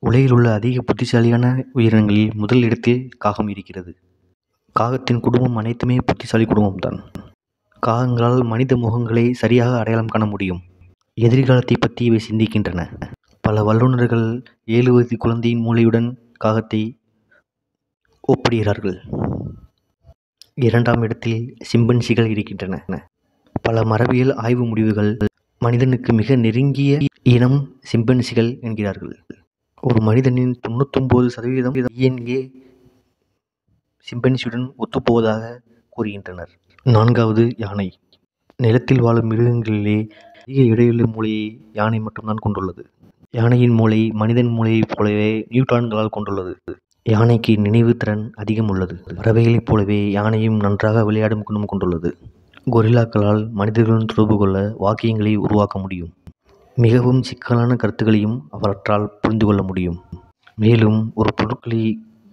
உலகில் உள்ள அதிக புத்திசாலியான உயிரினங்களில் முதல் இடத்தில் காகம் இருக்கிறது. காகத்தின் குடும்பம் அனைத்துமே புத்திசாலி குடும்பம்தான். காகங்களால் மனித முகங்களை சரியாக அடையாளம் காண முடியும். எதிர்காலத்தை பற்றி இவை சிந்திக்கின்றன. பல வல்லுநர்கள் 7 வயது குழந்தையின் மூளையுடன் காகத்தை ஒப்பிடுகிறார்கள். 2ஆம் இடத்தில் சிம்பன்சிகள் இருக்கின்றன. பல மரபியல் ஆய்வு முடிவுகள் மனிதனுக்கு மிக நெருங்கிய இனம் சிம்பன்சிகள் என்கிறார்கள். ஒரு மனிதனின் 99% DNA சிம்பன்சியுடன் ஒத்துப்போவதாக கூறுகின்றனர். 4வது யானை. நிலத்தில் வாழும் மிருகங்களிலே அதிக எடையுள்ள மூளையை யானை மட்டும்தான் கொண்டுள்ளது. யானையின் மூளை மனிதன் மூளையைப் போலவே நியூரான்களால் கொண்டுள்ளது. யானைக்கு நினைவு திறன் அதிகம் உள்ளது. பறவைகளைப் போலவே யானையும் நன்றாக விளையாடும் குணம் கொண்டுள்ளது. கொரில்லாக்களால் மனிதர்களுடன் தொடர்பு கொள்ள வாக்கியங்களை உருவாக்க முடியும். மிகவும் சிக்கலான கருத்துக்களையும் அவற்றால் புரிந்து கொள்ள முடியும். மேலும் ஒரு பொருட்களை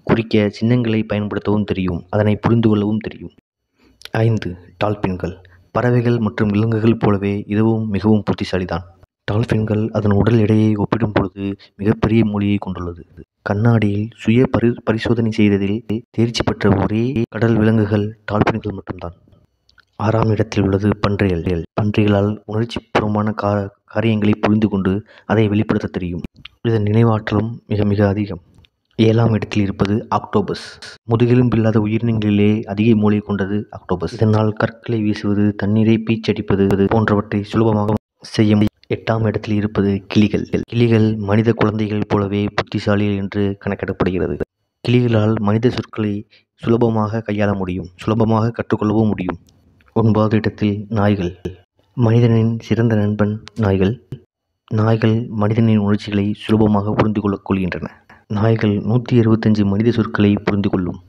குறிக்க சின்னங்களை பயன்படுத்தவும் தெரியும். அதனை புரிந்து கொள்ளவும் தெரியும். 5. டால்பின்கள். பறவைகள் மற்றும் விலங்குகள் போலவே இதுவும் மிகவும் புத்திசாலிதான். டால்பின்கள் அதன் உடல் எடையை ஒப்பிடும் பொழுது மிகப்பெரிய மூளையை கொண்டுள்ளது. கண்ணாடியில் சுய பரிசோதனை செய்ததில் தேர்ச்சி பெற்ற ஒரே கடல் விலங்குகள் டால்பின்கள் மட்டும்தான். 6ஆம் இடத்தில் உள்ளது பன்றிகள். பன்றிகளால் உணர்ச்சிபூர்வமான காரியங்களை புரிந்து கொண்டு அதை வெளிப்படுத்த தெரியும். இதன் நினைவாற்றலும் மிக மிக அதிகம். 7ஆம் இடத்தில் இருப்பது ஆக்டோபஸ். முதுகெலும்பில்லாத உயிரினங்களிலே அதிக மூளை கொண்டது ஆக்டோபஸ். இதனால் கற்களை வீசுவது, தண்ணீரை பீச்சடிப்பது போன்றவற்றை சுலபமாக செய்ய முடியும். 8ஆம் இடத்தில் இருப்பது கிளிகள். கிளிகள் மனித குழந்தைகள் போலவே புத்திசாலிகள் என்று கணக்கிடப்படுகிறது. கிளிகளால் மனித சொற்களை சுலபமாக கையாள முடியும். சுலபமாக கற்றுக்கொள்ளவும் முடியும். 9வது இடத்தில் நாய்கள். மனிதனின் சிறந்த நண்பன் நாய்கள். நாய்கள் மனிதனின் உணர்ச்சிகளை சுலபமாக புரிந்து கொள்கின்றன. நாய்கள் 165 மனித சொற்களை புரிந்து கொள்ளும்.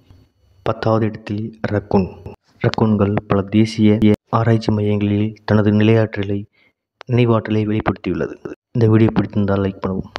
10வது இடத்தில் ரக்கூன். ரக்கூன்கள் பல தேசிய ஆராய்ச்சி மையங்களில் தனது நினைவாற்றலை வெளிப்படுத்தியுள்ளது. இந்த வீடியோ பிடித்திருந்தால் லைக் பண்ணவும்.